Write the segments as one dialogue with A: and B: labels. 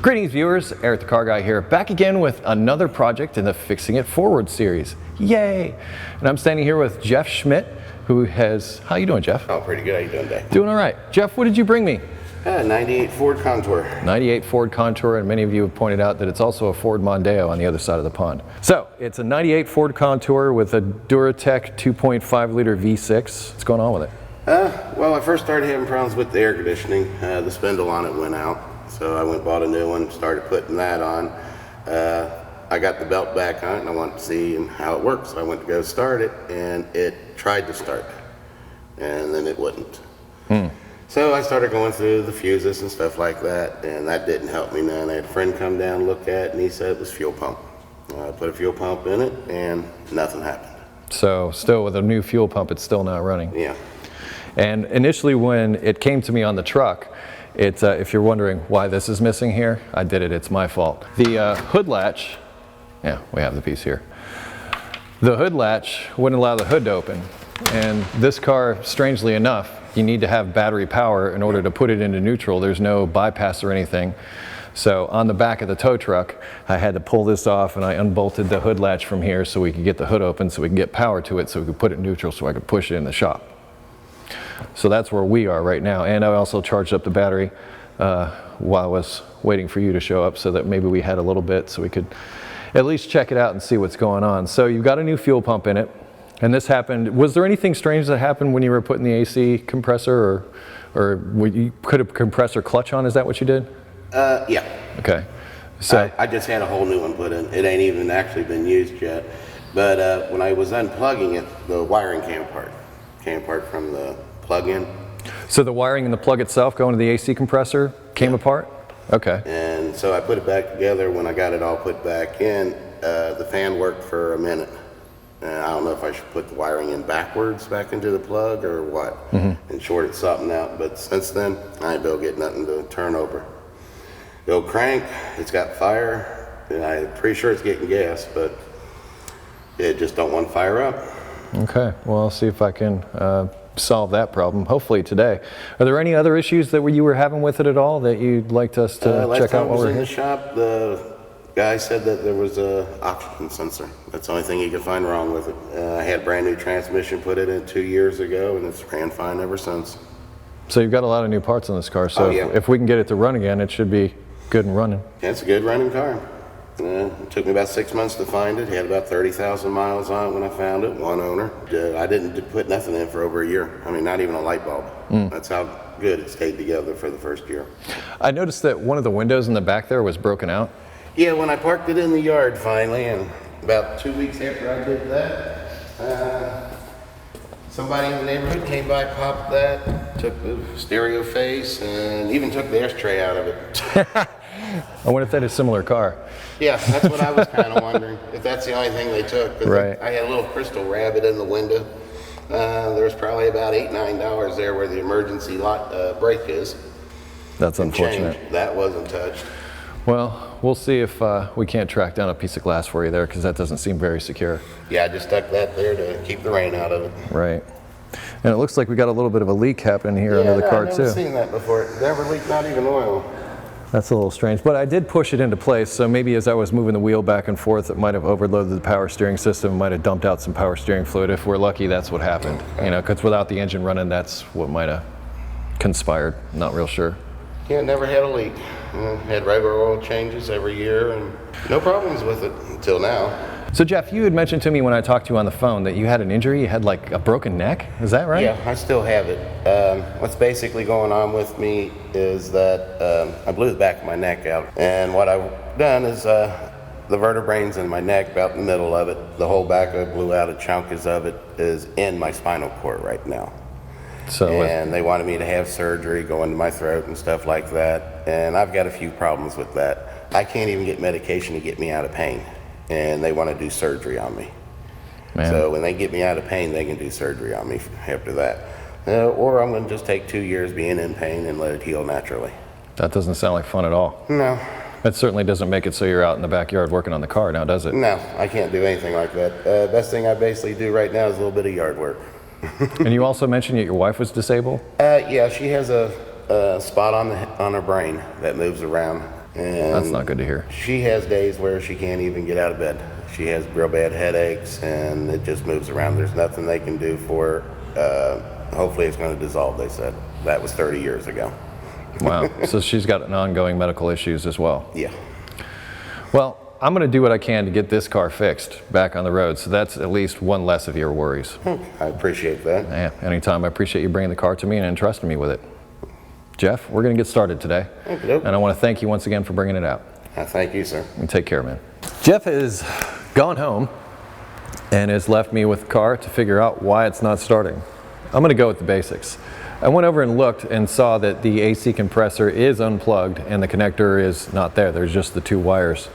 A: Greetings viewers, Eric the Car Guy here, back again with another project in the Fixing It Forward series. Yay! And I'm standing here with Jeff Schmidt, who has, how you doing, Jeff?
B: Oh, pretty good. How you doing today?
A: Doing all right. Jeff, what did you bring me?
B: 98 Ford Contour.
A: 98 Ford Contour, and many of you have pointed out that it's also a Ford Mondeo on the other side of the pond. So, it's a 98 Ford Contour with a Duratec 2.5 liter V6. What's going on with it?
B: Well, I first started having problems with the air conditioning. The spindle on it went out. So I went and bought a new one, started putting that on. I got the belt back on it and I wanted to see how it works. So I went to go start it and it tried to start and then it wouldn't. So I started going through the fuses and stuff like that, and that didn't help me none. I had a friend come down and look at it and he said it was fuel pump. I put a fuel pump in it and nothing happened.
A: So still with a new fuel pump, it's still not running.
B: Yeah.
A: And initially when it came to me on the truck, it's, if you're wondering why this is missing here, I did it, it's my fault. The hood latch, yeah, we have the piece here. The hood latch wouldn't allow the hood to open. And this car, strangely enough, you need to have battery power in order to put it into neutral. There's no bypass or anything. So on the back of the tow truck, I had to pull this off and I unbolted the hood latch from here so we could get the hood open, so we could get power to it, so we could put it in neutral so I could push it in the shop. So that's where we are right now. And I also charged up the battery while I was waiting for you to show up, so that maybe we had a little bit so we could at least check it out and see what's going on. So you've got a new fuel pump in it. And this happened, was there anything strange that happened when you were putting the AC compressor, or you put a compressor clutch on? Is that what you did?
B: Yeah.
A: Okay. So
B: I just had a whole new one put in. It ain't even actually been used yet. But when I was unplugging it, the wiring came apart. Came apart from the plug-in.
A: So the wiring in the plug itself going to the AC compressor came apart? Okay.
B: And so I put it back together. When I got it all put back in, the fan worked for a minute. I don't know if I should put the wiring in backwards back into the plug or what, and shorted something out. But since then, I ain't been able to get nothing to turn over. The old crank, it's got fire, and I'm pretty sure it's getting gas, but it just don't want to fire up.
A: Okay, well, I'll see if I can solve that problem, hopefully today. Are there any other issues that you were having with it at all that you'd like us to check out while we're
B: in
A: here?
B: the shop, the guy said that there was a oxygen sensor. That's the only thing he could find wrong with it. I had a brand new transmission put in 2 years ago, and it's ran fine ever since.
A: So you've got a lot of new parts on this car, so if we can get it to run again, it should be good and running.
B: Yeah, it's a good running car. It took me about 6 months to find it. It had about 30,000 miles on it when I found it, one owner. I didn't put nothing in for over a year. I mean, not even a light bulb. That's how good it stayed together for the first year.
A: I noticed that one of the windows in the back there was broken out.
B: Yeah, when I parked it in the yard finally, and about 2 weeks after I did that, somebody in the neighborhood came by, popped that, took the stereo face, and even took the ashtray out of it.
A: I wonder if that is a similar car.
B: Yeah, that's what I was kind of wondering, if that's the only thing they took.
A: Right.
B: I had a little crystal rabbit in the window. There was probably about $8, $9 there where the emergency brake is.
A: That's unfortunate.
B: That wasn't touched.
A: Well, we'll see if we can't track down a piece of glass for you there, because that doesn't seem very secure.
B: Yeah, I just stuck that there to keep the rain out of it.
A: Right. And it looks like we got a little bit of a leak happening here under the car too.
B: I've never seen that before. It never leaked, not even oil.
A: That's a little strange, but I did push it into place, so maybe as I was moving the wheel back and forth, it might have overloaded the power steering system, might have dumped out some power steering fluid. If we're lucky, that's what happened. You know, because without the engine running, that's what might have conspired. Not real sure.
B: Yeah, never had a leak. Had regular oil changes every year, and no problems with it until now.
A: So Jeff, you had mentioned to me when I talked to you on the phone that you had an injury. You had like a broken neck. Is that right?
B: Yeah, I still have it. What's basically going on with me is that I blew the back of my neck out, and what I've done is the vertebrae's in my neck, about in the middle of it. The whole back of it blew out. A chunk of it is in my spinal cord right now. And they wanted me to have surgery, go into my throat and stuff like that. And I've got a few problems with that. I can't even get medication to get me out of pain. And they want to do surgery on me. Man. So when they get me out of pain, they can do surgery on me after that. Or I'm going to just take 2 years being in pain and let it heal naturally.
A: That doesn't sound like fun at all.
B: No.
A: That certainly doesn't make it so you're out in the backyard working on the car now, does it?
B: No, I can't do anything like that. Best thing I basically do right now is a little bit of yard work.
A: And you also mentioned that your wife was disabled?
B: Yeah, she has a spot on her brain that moves around. And
A: That's not good to hear.
B: she has days where she can't even get out of bed. She has real bad headaches, and it just moves around. There's nothing they can do for her. Hopefully it's going to dissolve, they said. That was 30 years ago.
A: Wow. So she's got an ongoing medical issues as well.
B: Yeah.
A: Well, I'm going to do what I can to get this car fixed back on the road. So that's at least one less of your worries.
B: I appreciate that.
A: Yeah, anytime. I appreciate you bringing the car to me and entrusting me with it. Jeff, we're going to get started today.
B: Okey-doke.
A: And I want to thank you once again for bringing it out.
B: Thank you, sir.
A: And take care, man. Jeff has gone home and has left me with the car to figure out why it's not starting. I'm going to go with the basics. I went over and looked and saw that the AC compressor is unplugged and the connector is not there. There's just the two wires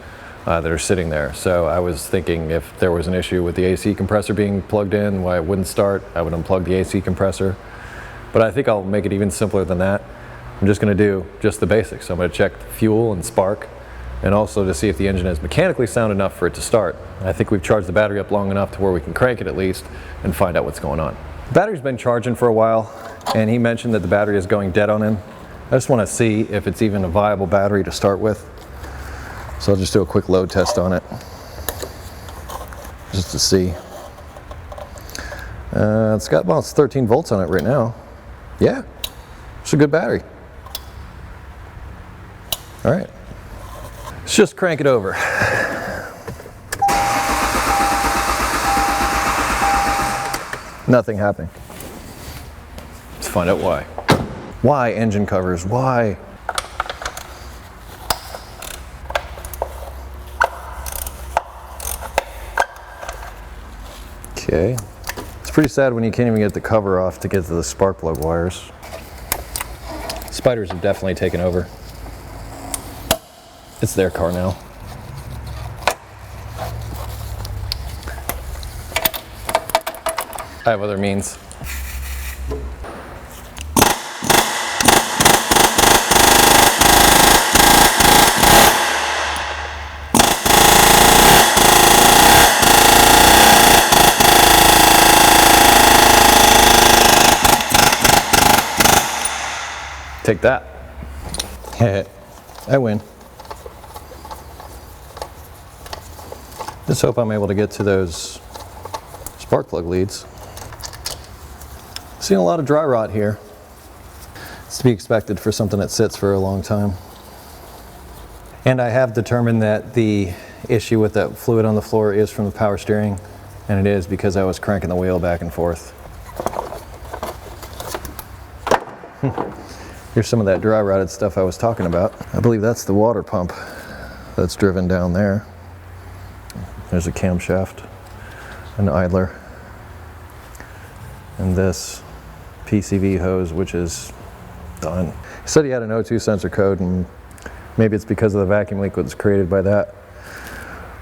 A: that are sitting there. So I was thinking if there was an issue with the AC compressor being plugged in, why it wouldn't start, I would unplug the AC compressor. But I think I'll make it even simpler than that. I'm just going to do just the basics. So I'm going to check the fuel and spark, and also to see if the engine is mechanically sound enough for it to start. I think we've charged the battery up long enough to where we can crank it at least and find out what's going on. The battery's been charging for a while, and he mentioned that the battery is going dead on him. I just want to see if it's even a viable battery to start with. So I'll just do a quick load test on it, just to see. It's got, well, it's 13 volts on it right now. Yeah, it's a good battery. All right, let's just crank it over. Nothing happening. Let's find out why. Why engine covers? Why? Okay. It's pretty sad when you can't even get the cover off to get to the spark plug wires. Spiders have definitely taken over. It's their car now. I have other means. Take that. I win. Just hope I'm able to get to those spark plug leads. Seen a lot of dry rot here. It's to be expected for something that sits for a long time. And I have determined that the issue with that fluid on the floor is from the power steering, and it is because I was cranking the wheel back and forth. Here's some of that dry rotted stuff I was talking about. I believe that's the water pump that's driven down there. There's a camshaft, an idler, and this PCV hose, which is done. He said he had an O2 sensor code, and maybe it's because of the vacuum leak that was created by that.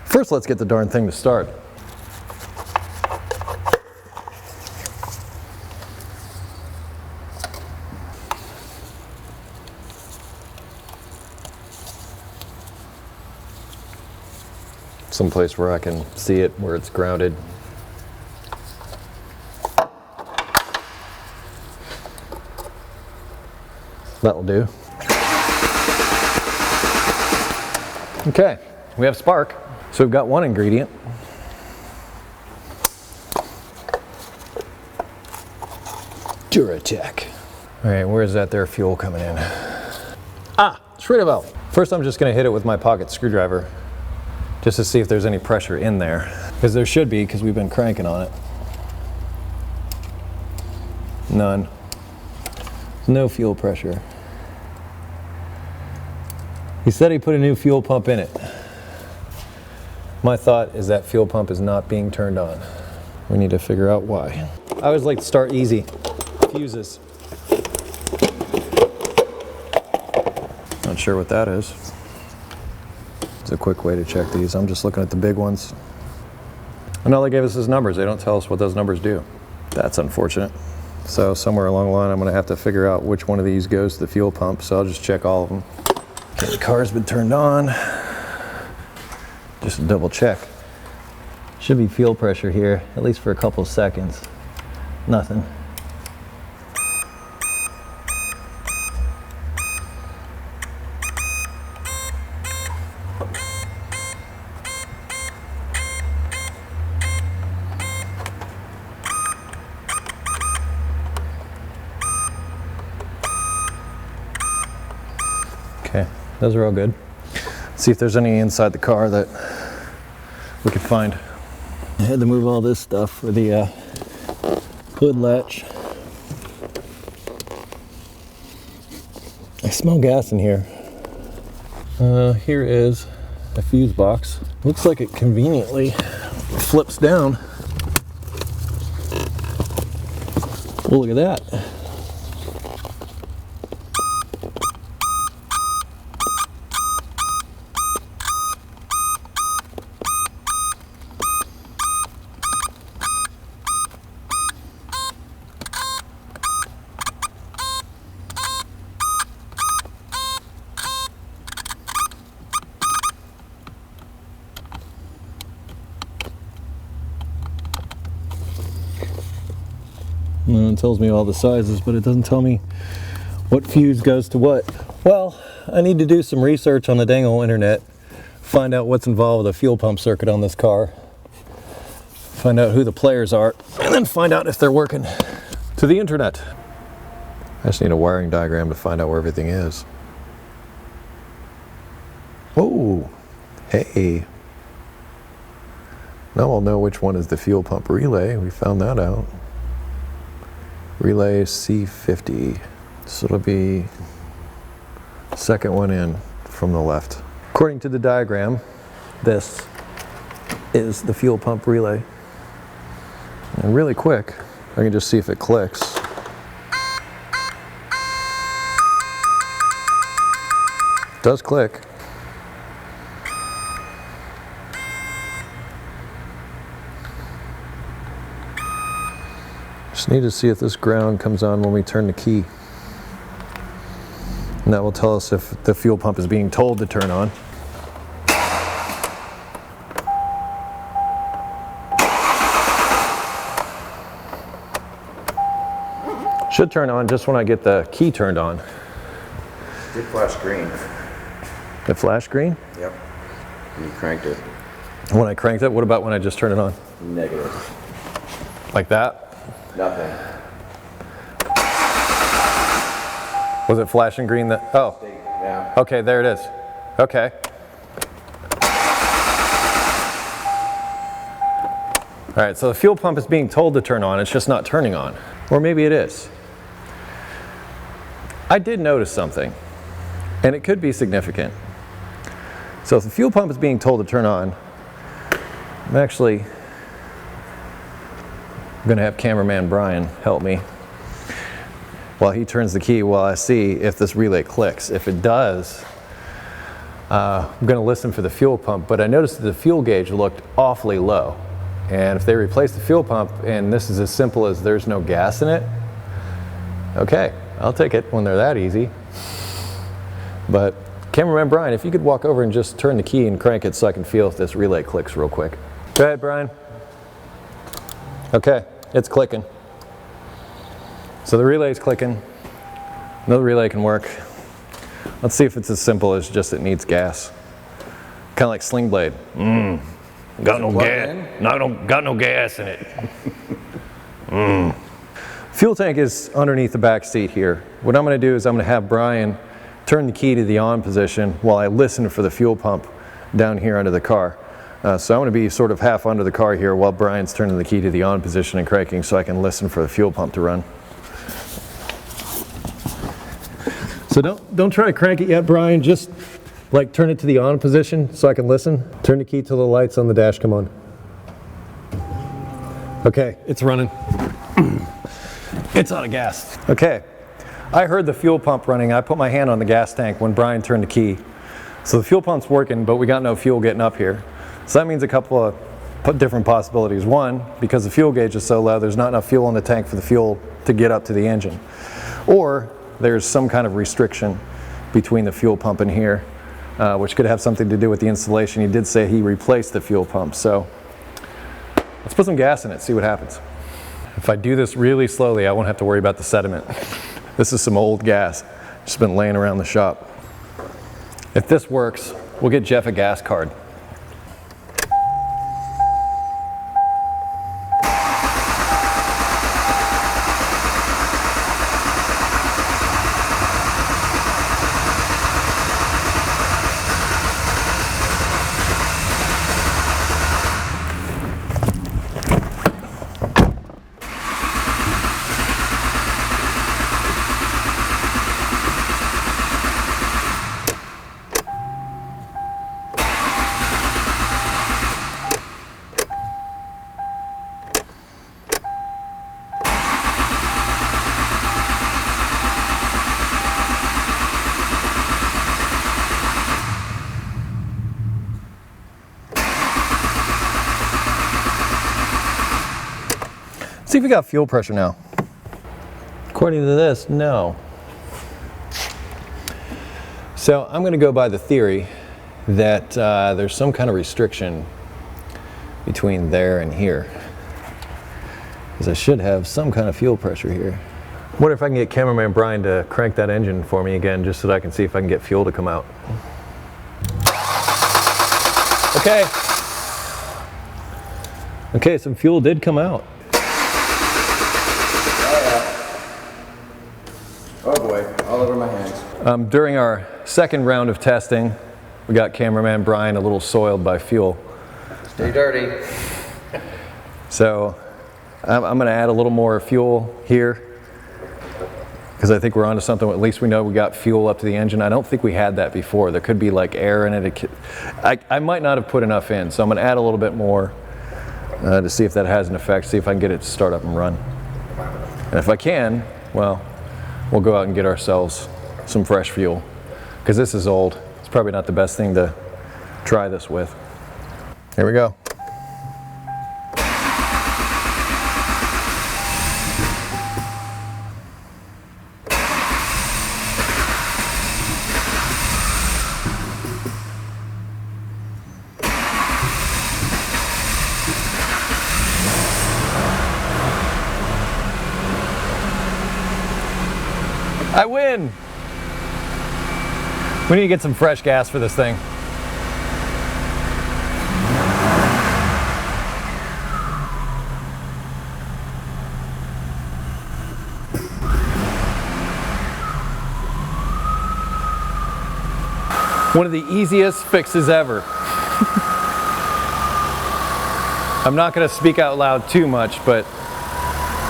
A: First, let's get the darn thing to start. Someplace where I can see it, where it's grounded. That'll do. Okay, we have spark. So we've got one ingredient. Duratec. All right, where's that there fuel coming in? Ah, Schmidt valve. First I'm just gonna hit it with my pocket screwdriver just to see if there's any pressure in there. Because there should be, because we've been cranking on it. None. No fuel pressure. He said he put a new fuel pump in it. My thought is that fuel pump is not being turned on. We need to figure out why. I always like to start easy. Fuses. Not sure what that is. It's a quick way to check these. I'm just looking at the big ones. And all they gave us is numbers. They don't tell us what those numbers do. That's unfortunate. So somewhere along the line, I'm gonna have to figure out which one of these goes to the fuel pump. So I'll just check all of them. Okay, the car's been turned on. Just to double check. Should be fuel pressure here, at least for a couple seconds. Nothing. Okay, those are all good. Let's see if there's any inside the car that we could find. I had to move all this stuff for the hood latch. I smell gas in here. Here is a fuse box. Looks like it conveniently flips down. Oh, look at that. It tells me all the sizes, but it doesn't tell me what fuse goes to what. Well, I need to do some research on the dang old internet, find out what's involved with a fuel pump circuit on this car, find out who the players are, and then find out if they're working. To the internet. I just need a wiring diagram to find out where everything is. Oh, hey. Now I'll know which one is the fuel pump relay. We found that out. Relay C50. So it'll be second one in from the left. According to the diagram, this is the fuel pump relay. And really quick, I can just see if it clicks. It does click. Just need to see if this ground comes on when we turn the key. And that will tell us if the fuel pump is being told to turn on. Should turn on just when I get the key turned on.
B: It did flash green.
A: It flashed green?
B: Yep. And you cranked it.
A: When I cranked it, what about when I just turned it on?
B: Negative.
A: Like that?
B: Nothing.
A: Was it flashing green that, oh.
B: Yeah.
A: Okay, there it is. Okay. All right, so the fuel pump is being told to turn on, it's just not turning on. Or maybe it is. I did notice something, and it could be significant. So if the fuel pump is being told to turn on, I'm actually gonna have cameraman Brian help me while he turns the key while I see if this relay clicks. If it does, I'm gonna listen for the fuel pump, but I noticed that the fuel gauge looked awfully low. And if they replace the fuel pump and this is as simple as there's no gas in it, okay, I'll take it when they're that easy. But cameraman Brian, if you could walk over and just turn the key and crank it so I can feel if this relay clicks real quick. Go ahead, Brian. Okay, it's clicking. So the relay's clicking. Another relay can work. Let's see if it's as simple as just it needs gas. Kind of like Sling Blade. Got no gas. Got no gas in it. Fuel tank is underneath the back seat here. What I'm going to do is I'm going to have Brian turn the key to the on position while I listen for the fuel pump down here under the car. So I'm going to be sort of half under the car here while Brian's turning the key to the on position and cranking so I can listen for the fuel pump to run. So don't try to crank it yet, Brian. Just like turn it to the on position so I can listen. Turn the key till the lights on the dash come on. Okay, it's running. It's out of gas. Okay, I heard the fuel pump running. I put my hand on the gas tank when Brian turned the key. So the fuel pump's working, but we got no fuel getting up here. So that means a couple of different possibilities. One, because the fuel gauge is so low, there's not enough fuel in the tank for the fuel to get up to the engine. Or there's some kind of restriction between the fuel pump and here, which could have something to do with the installation. He did say he replaced the fuel pump. So let's put some gas in it, see what happens. If I do this really slowly, I won't have to worry about the sediment. This is some old gas, just been laying around the shop. If this works, we'll get Jeff a gas card. See if we got fuel pressure now. According to this, no. So I'm going to go by the theory that there's some kind of restriction between there and here, because I should have some kind of fuel pressure here. Wonder if I can get cameraman Brian to crank that engine for me again, just so that I can see if I can get fuel to come out. Okay. Okay, some fuel did come out.
B: Oh boy, all over my hands.
A: During our second round of testing, we got cameraman Brian a little soiled by fuel.
B: Stay dirty.
A: So I'm going to add a little more fuel here, because I think we're onto something. At least we know we got fuel up to the engine. I don't think we had that before. There could be like air in it. I might not have put enough in, so I'm going to add a little bit more to see if that has an effect, see if I can get it to start up and run. And if I can, well, we'll go out and get ourselves some fresh fuel, because this is old. It's probably not the best thing to try this with. Here we go. I win! We need to get some fresh gas for this thing. One of the easiest fixes ever. I'm not going to speak out loud too much, but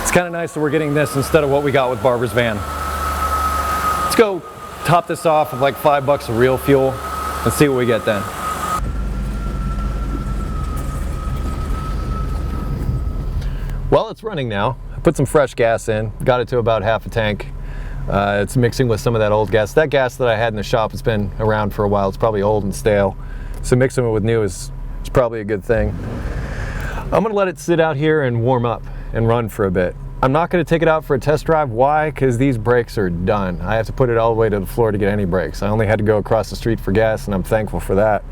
A: it's kind of nice that we're getting this instead of what we got with Barbara's van. Let's go top this off with like $5 of real fuel and see what we get then. Well, it's running now. I put some fresh gas in, got it to about half a tank. It's mixing with some of that old gas. That gas that I had in the shop has been around for a while. It's probably old and stale. So mixing it with new is probably a good thing. I'm gonna let it sit out here and warm up and run for a bit. I'm not gonna take it out for a test drive. Why? Because these brakes are done. I have to put it all the way to the floor to get any brakes. I only had to go across the street for gas, and I'm thankful for that.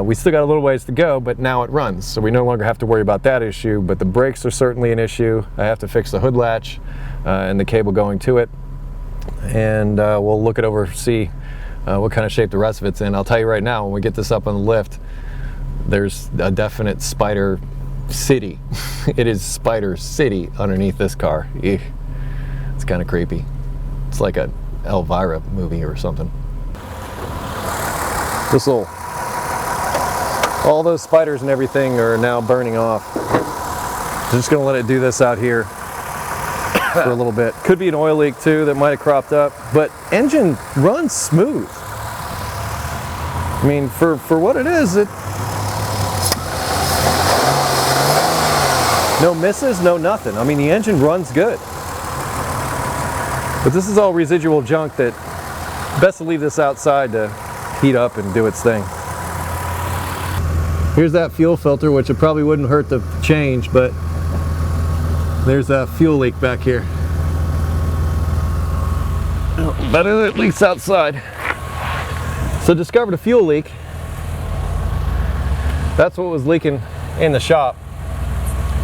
A: We still got a little ways to go, but now it runs. So we no longer have to worry about that issue, but the brakes are certainly an issue. I have to fix the hood latch and the cable going to it. And we'll look it over, see what kind of shape the rest of it's in. I'll tell you right now, when we get this up on the lift, there's a definite spider city. It is Spider City underneath this car. Eek. It's kind of creepy. It's like an Elvira movie or something. All those spiders and everything are now burning off. I'm just gonna let it do this out here for a little bit. Could be an oil leak too that might have cropped up, but engine runs smooth. I mean, for what it is, no misses, no nothing. I mean, the engine runs good. But this is all residual junk that best to leave this outside to heat up and do its thing. Here's that fuel filter, which it probably wouldn't hurt to change, but there's a fuel leak back here. Better that it leaks outside. So discovered a fuel leak. That's what was leaking in the shop.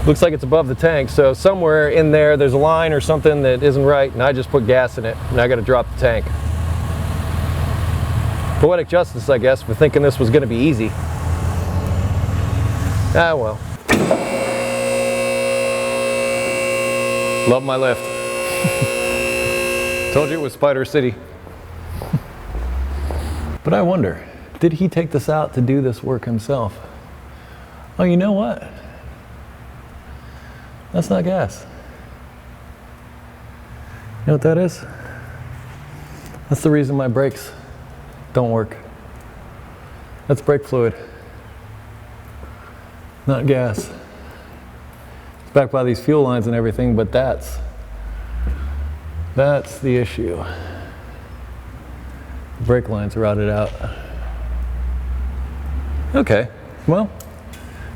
A: Looks like it's above the tank, so somewhere in there's a line or something that isn't right, and I just put gas in it, and I got to drop the tank. Poetic justice, I guess, for thinking this was going to be easy. Ah, well. Love my lift. Told you it was Spider City. But I wonder, did he take this out to do this work himself? Oh, you know what? That's not gas. You know what that is? That's the reason my brakes don't work. That's brake fluid, not gas. It's backed by these fuel lines and everything, but that's the issue. The brake lines are routed out. Okay, well,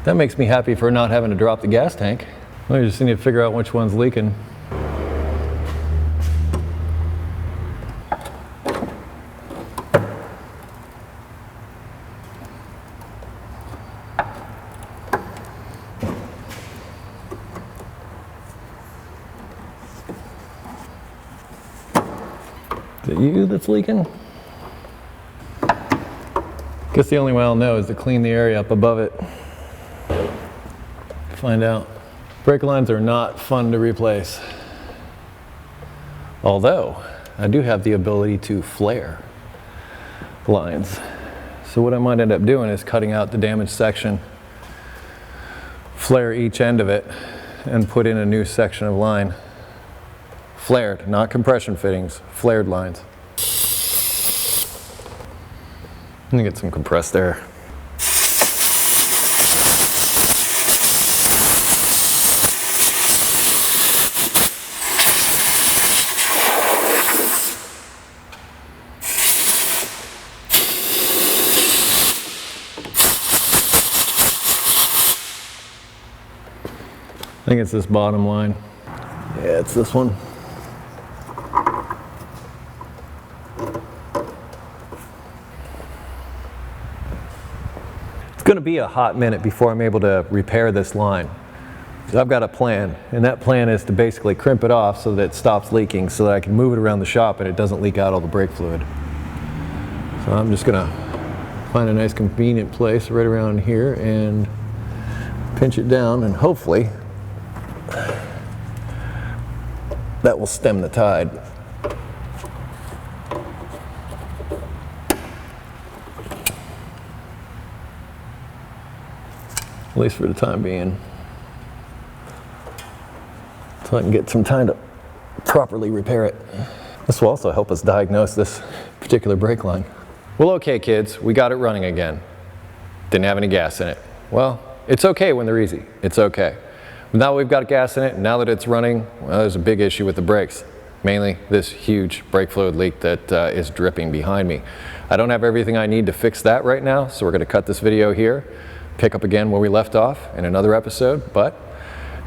A: that makes me happy for not having to drop the gas tank. I just need to figure out which one's leaking. Is it you that's leaking? Guess the only way I'll know is to clean the area up above it. Find out. Brake lines are not fun to replace. Although, I do have the ability to flare lines. So what I might end up doing is cutting out the damaged section, flare each end of it, and put in a new section of line. Flared, not compression fittings, flared lines. Let me get some compressed air. I think it's this bottom line. Yeah, it's this one. It's going to be a hot minute before I'm able to repair this line. So I've got a plan, and that plan is to basically crimp it off so that it stops leaking, so that I can move it around the shop and it doesn't leak out all the brake fluid. So I'm just going to find a nice convenient place right around here and pinch it down, and hopefully that will stem the tide. At least for the time being. So I can get some time to properly repair it. This will also help us diagnose this particular brake line. Well, okay kids, we got it running again. Didn't have any gas in it. Well, it's okay when they're easy. It's okay. But now we've got gas in it, and now that it's running, well, there's a big issue with the brakes. Mainly this huge brake fluid leak that is dripping behind me. I don't have everything I need to fix that right now, so we're going to cut this video here, pick up again where we left off in another episode. But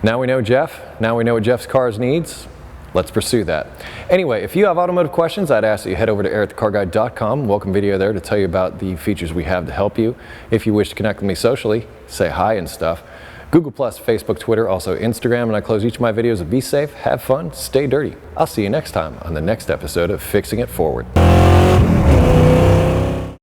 A: now we know Jeff, now we know what Jeff's cars needs. Let's pursue that. Anyway, if you have automotive questions, I'd ask that you head over to EricTheCarGuy.com. Welcome video there to tell you about the features we have to help you. If you wish to connect with me socially, say hi and stuff. Google+, Facebook, Twitter, also Instagram, and I close each of my videos with be safe, have fun, stay dirty. I'll see you next time on the next episode of Fixing It Forward.